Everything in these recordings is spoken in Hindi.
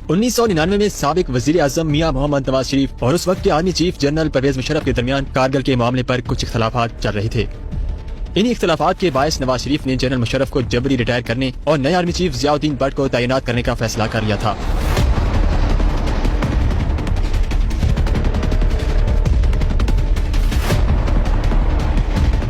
1999 में साबिक वजीर आजम मियां मोहम्मद नवाज शरीफ और उस वक्त के army chief general Parvez Musharraf के दरमियान कारगिल के मामले पर कुछ इख्तलाफात चल रहे थे। इन्हीं इख्तलाफात के बायस नवाज शरीफ ने जनरल मुशर्रफ को जबरी रिटायर करने और नए आर्मी चीफ जियाउद्दीन भट्ट को तैनात करने का फैसला कर लिया था।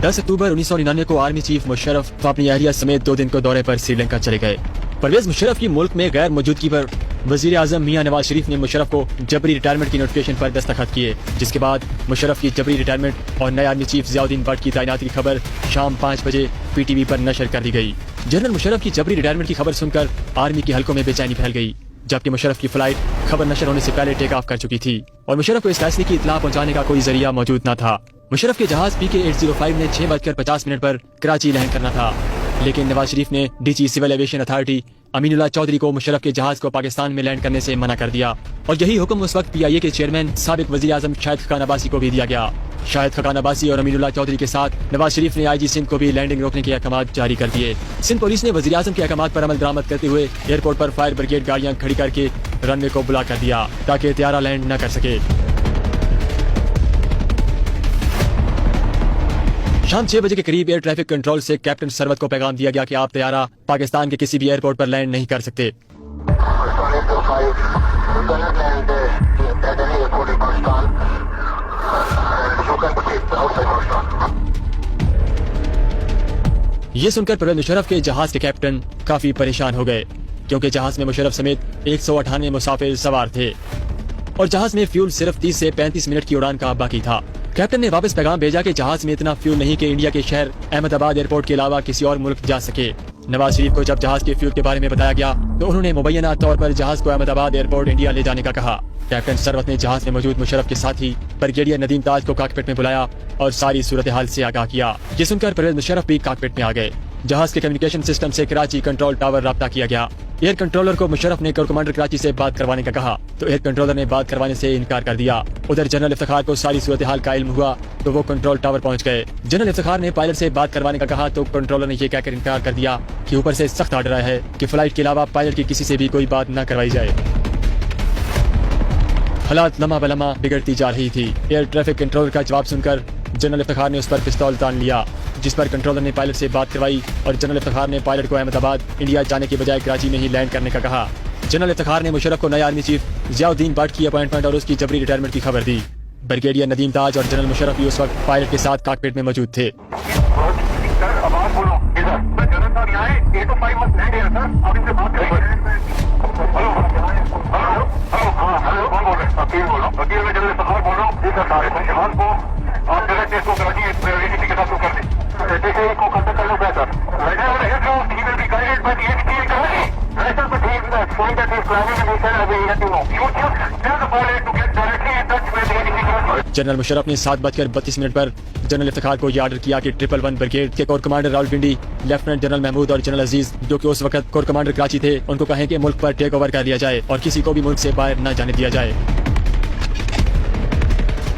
अक्टूबर 1999 को आर्मी चीफ मुशर्रफ अपनी अहलिया समेत 2 दिन को दौरे पर श्रीलंका चले गए। परवेज मुशर्रफ की मुल्क में गैर मौजूदगी पर वजीर आजम मियां नवाज शरीफ ने मुशर्रफ को जबरी रिटायरमेंट की नोटिफिकेशन पर दस्तखत किए, जिसके बाद मुशर्रफ की जबरी रिटायरमेंट और नए आर्मी चीफ जियाउद्दीन भट्ट की तैनाती की खबर शाम 5 बजे पीटीवी पर नशर कर दी गई। जनरल मुशर्रफ की जबरी रिटायरमेंट की खबर सुनकर आर्मी के हलकों में बेचैनी फैल गई, जबकि मुशर्रफ की फ्लाइट खबर नशर होने से पहले टेक ऑफ कर चुकी थी और मुशर्रफ को इस फैसले की इत्तला पहुंचाने का कोई जरिया मौजूद न था। मुशर्रफ के जहाज PK-805 ने 6:50 पर कराची लैंड करना था, लेकिन नवाज शरीफ ने DG civil aviation authority Aminullah Chaudhry को मुशर्रफ के जहाज को पाकिस्तान में लैंड करने से मना कर दिया और यही हुक्म उस वक्त PIA के चेयरमैन साबिक वजीर आजम शाहिद खकान अब्बासी को भी दिया गया। शाहिद खकान अब्बासी और अमीनुल्लाह चौधरी के साथ नवाज शरीफ ने IG सिंध को भी लैंडिंग रोकने के अहकाम जारी कर दिए। सिंध पुलिस ने वजीर आजम के अहकाम पर अमल दरामद करते हुए एयरपोर्ट पर फायर ब्रिगेड गाड़ियां खड़ी करके रनवे को ब्लॉक कर दिया ताकि तैयारा लैंड न कर सके। शाम 6 बजे के करीब एयर ट्रैफिक कंट्रोल से कैप्टन सरवत को पैगाम दिया गया कि आप तैयारा पाकिस्तान के किसी भी एयरपोर्ट पर लैंड नहीं कर सकते। ये सुनकर परवेज मुशर्रफ के जहाज के कैप्टन काफी परेशान हो गए, क्योंकि जहाज में मुशर्रफ समेत 198 मुसाफिर सवार थे और जहाज में फ्यूल सिर्फ 30 से 35 मिनट की उड़ान का बाकी था। कैप्टन ने वापस पैगाम भेजा कि जहाज में इतना फ्यूल नहीं कि इंडिया के शहर अहमदाबाद एयरपोर्ट के अलावा किसी और मुल्क जा सके। नवाज शरीफ को जब जहाज के फ्यूल के बारे में बताया गया तो उन्होंने मुबैना तौर पर जहाज को अहमदाबाद एयरपोर्ट इंडिया ले जाने का कहा। कैप्टन सरवत ने जहाज में मौजूद मुशर्रफ के साथी ब्रिगेडियर नदीम ताज को कॉकपिट में बुलाया और सारी सूरत हाल से आगाह किया। ये सुनकर परवेज मुशर्रफ भी कॉकपिट में आ गए। जहाज के कम्युनिकेशन सिस्टम से कराची कंट्रोल टावर राब्ता किया गया। एयर कंट्रोलर को मुशर्रफ ने कोर कमांडर कराची से बात करवाने का कहा तो एयर कंट्रोलर ने बात करवाने से इनकार कर दिया। उधर जनरल इफ्तिखार को सारी सूरत हाल का इल्म हुआ तो वो कंट्रोल टावर पहुंच गए। जनरल इफ्तिखार ने पायलट से बात करवाने का कहा तो कंट्रोलर ने ये कहकर इनकार कर दिया कि ऊपर से सख्त ऑर्डर आया है कि फ्लाइट के अलावा पायलट की किसी से भी कोई बात न करवाई जाए। हालात लम्हा बलम्हा बिगड़ती जा रही थी। एयर ट्रैफिक कंट्रोलर का जवाब सुनकर जनरल इफ्तिखार ने उस पर पिस्तौल तान लिया, जिस पर कंट्रोलर ने पायलट से बात करवाई और जनरल इफ्तिखार ने पायलट को अहमदाबाद इंडिया जाने के बजाय कराची में ही लैंड करने का कहा। जनरल इफ्तिखार ने मुशर्रफ को नए आर्मी चीफ जियाउद्दीन भट्ट की अपॉइंटमेंट और उसकी जबरी रिटायरमेंट की खबर दी। ब्रिगेडियर नदीम ताज और जनरल मुशर्रफ भी उस वक्त पायलट के साथ कॉकपिट में मौजूद थे। जनरल मुशर्रफ ने 7:32 पर जनरल इफ्तिखार को यह ऑर्डर किया कि 111 ब्रिगेड के corps commander Rawalpindi, lieutenant general Mahmood और जनरल अजीज, जो कि उस वक्त कोर कमांडर कराची थे, उनको कहें कि मुल्क पर टेक ओवर कर लिया जाए और किसी को भी मुल्क से बाहर न जाने दिया जाए।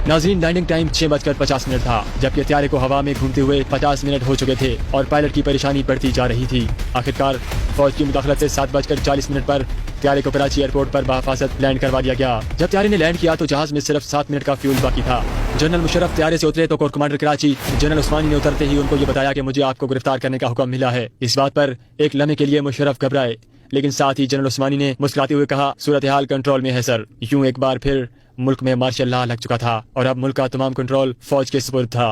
नाज़रीन, लैंडिंग टाइम 6:50 था, जबकि त्यारे को हवा में घूमते हुए 50 मिनट हो चुके थे और पायलट की परेशानी बढ़ती जा रही थी। आखिरकार फौज की मुदाखलत से 7:40 पर त्यारे को कराची एयरपोर्ट पर बहफाजत लैंड करवा दिया गया। जब त्यारे ने लैंड किया तो जहाज में सिर्फ 7 मिनट का फ्यूल बाकी था। जनरल मुशर्रफ त्यारे से उतरे तो कोर कमांडर कराची जनरल उस्मानी ने उतरते ही उनको ये बताया कि मुझे आपको गिरफ्तार करने का हुक्म मिला है। इस बात पर एक लम्हे के लिए मुशर्रफ घबराए, लेकिन साथ ही जनरल उस्मानी ने मुस्कुराते हुए कहा, सूरत हाल कंट्रोल में है सर। यूं एक बार फिर मुल्क में मार्शल लॉ लग चुका था और अब मुल्क का तमाम कंट्रोल फौज के सुपुर्द था।